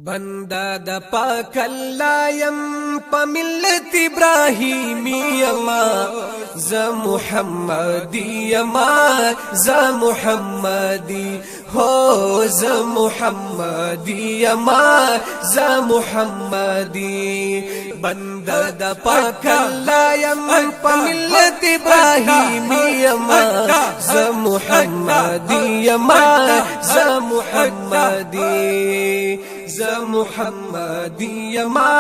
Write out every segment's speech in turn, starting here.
بندا د پاک الله يم په ملت ابراهيمي ما ز محمدي ما ز محمدي هو ز محمدي ما ز محمدي بندا د پاک الله يم په ملت ابراهيمي ما ز محمدي ما ز محمدي ز محمدي ما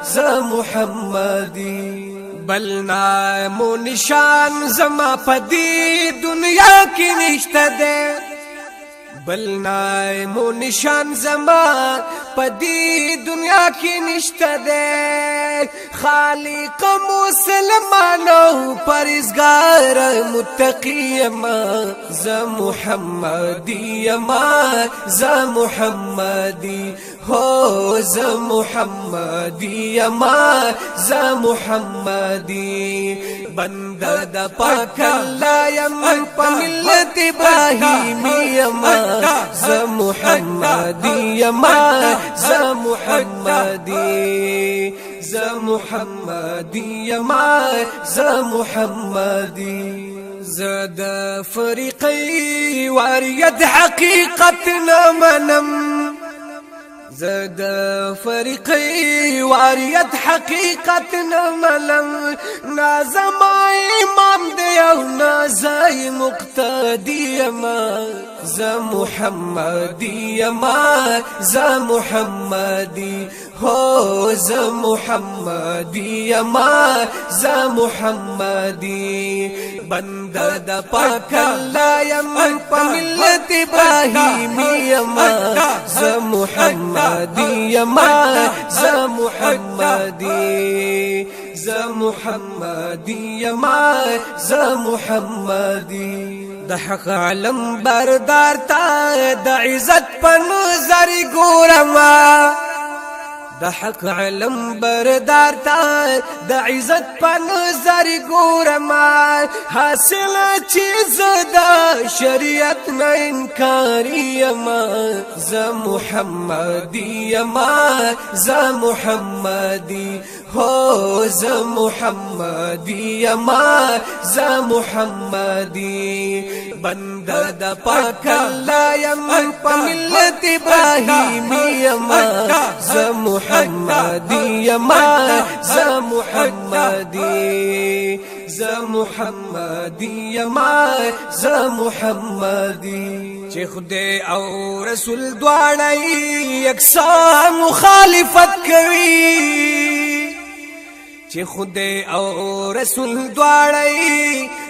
ز محمدي بلنا مو نشان زما پدی دنیا کی نشته ده بلنا مو نشان زما پدی دنیا کی نشته ده خالق مسلمانو پرهیزگار متقی ما ز محمدی ما ز محمدی هو ز محمدی ما ز محمدی بندا د پاک الله یم په ملت ابراهیمی ما ز محمدی ما ز محمدی ز محمدی ما ز محمدی زاد فریقی واریت حقیقت نمنم زاد فریقی واریت حقیقت نملم نازم امام دیو نازای مقتدی ما ز محمدی ما ز محمدی هو ز محمدی ما ز محمدی بندا د پاک الله یم په ملت ابراهیمی ما ز محمدی ما ز محمدی ز محمدی ما ز محمدی د حق علم بردار تا د عزت په نظر ګورما د حق علم بردار تا د عزت په نظر ګورما حاصل چیز د شریعت نه انکاری ما ز محمدی ما ز محمدی هو ز محمدی ما ز محمدی بندا د پاک الله یم په ملت ابراهیمی ما ز محمدی ما ز محمدی ز محمدی ما ز محمدی چې خدای او رسول دواړه یکسان مخالفت کوي چې خدای او رسول دواړه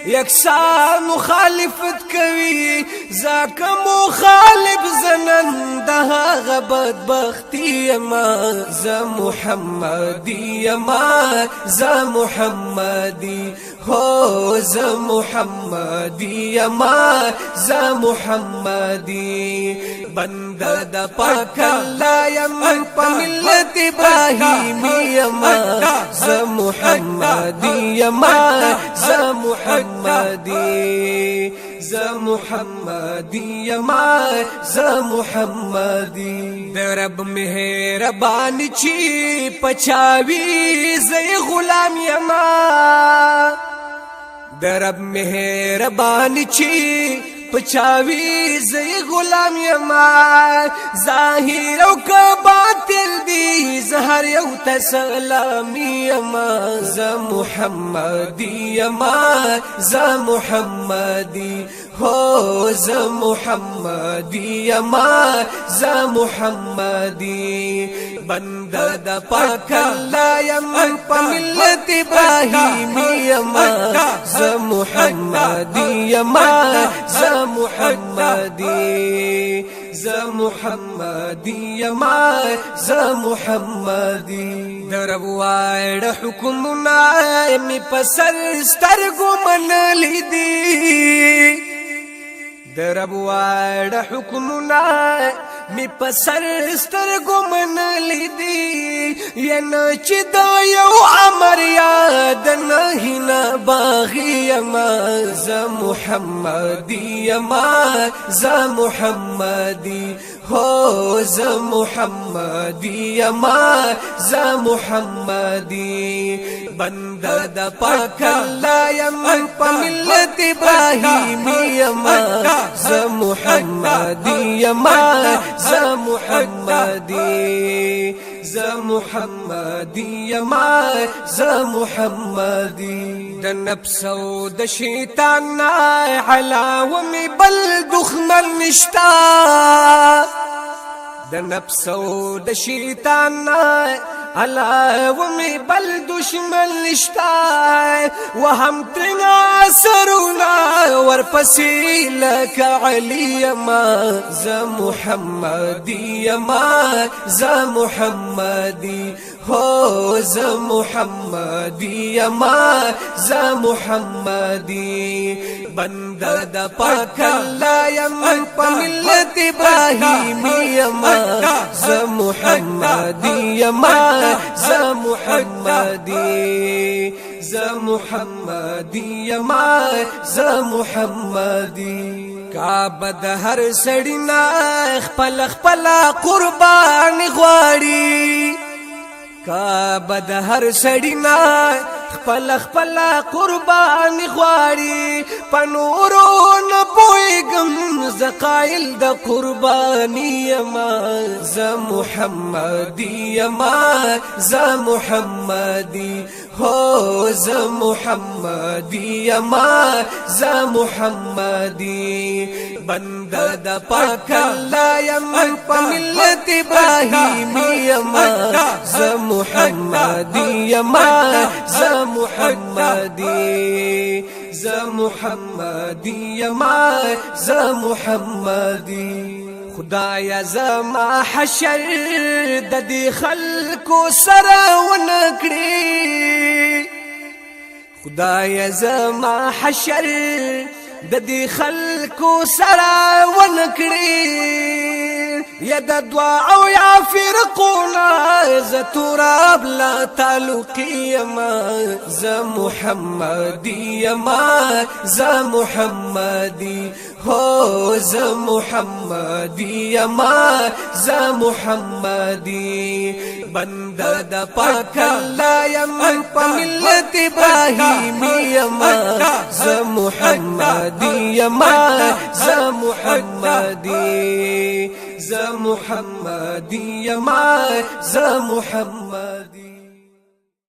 یکسان مخالفت کوي زکه مخالف زنن د هغه بدبختی ما ز محمدی ما ز محمدی هو ز محمدی ما ز محمدی بندا د پاک الله یم په ملت ابراهیمی ما ز محمدی ما ز محمدی ز محمدی ما ز محمدی د رب مهربان چی پچاوی زئی غلام یما د رب مهربان چی پچاوی زئی غلام یما ظاهر او که باطل دی زهر یو تسلامی یما ز محمدی ما ز محمدی هو ز محمدی ما ز محمدی بندا د پاک الله یم په ملت ابراهیمی ما ز محمدی ما ز محمدی ز محمدی ما ز محمدی درب واړ حکمنا می پسر سترګو منلی دی درب واړ حکمنا می پسر سترګو منلی دی ینه چې دا یو امر یاد نه هینا باغی ما ز محمدی ما ز محمدی هو ز محمدی یما ز محمدی بنده د پاک الله یم په ملت ابراهیمی یما ز محمدی یما ز محمدی ز محمدی یما ز محمدی د نفس او د شیطان علاوه می بل دښمن نشتا د نفس او د شیطان علاوه می بل دشمن نشتا وهم ترنا سرونا ورپسې لکه علي یما ز محمدی یما ز محمدی هو ز محمدی یما ز محمدی بنده د پاک الله یم په ملت ابراهیمی یما ز محمدی یما ز محمدی ز محمدی یما ز محمدی کعبه د هر سړی نه خپل خپل قربان غواړي کعبه د هر سړی نه خپل خپل قربان غواړي پنورو نه پويګم زقایل د قربانی یما ز محمدی یما ز محمدی هو ز محمدی یما ز محمدی بنده د پاک الله یم په ملت ابراهیمی یما ز محمدی یما ز محمدی ز محمدی یما ز محمدی خدایا زما حشر د دې خلکو سره ونکړي خدایا زما حشر د دې خلکو سره ونکړي یا د دعا او یا فرقونا ز تراب لا تعلقی یما ز محمدی یما ز محمدی هو ز محمدی یما ز محمدی بنده د پاک الله یم په ملت ابراهیمی یما ز محمدی یما ز محمدی ز محمدی یما ز محمدی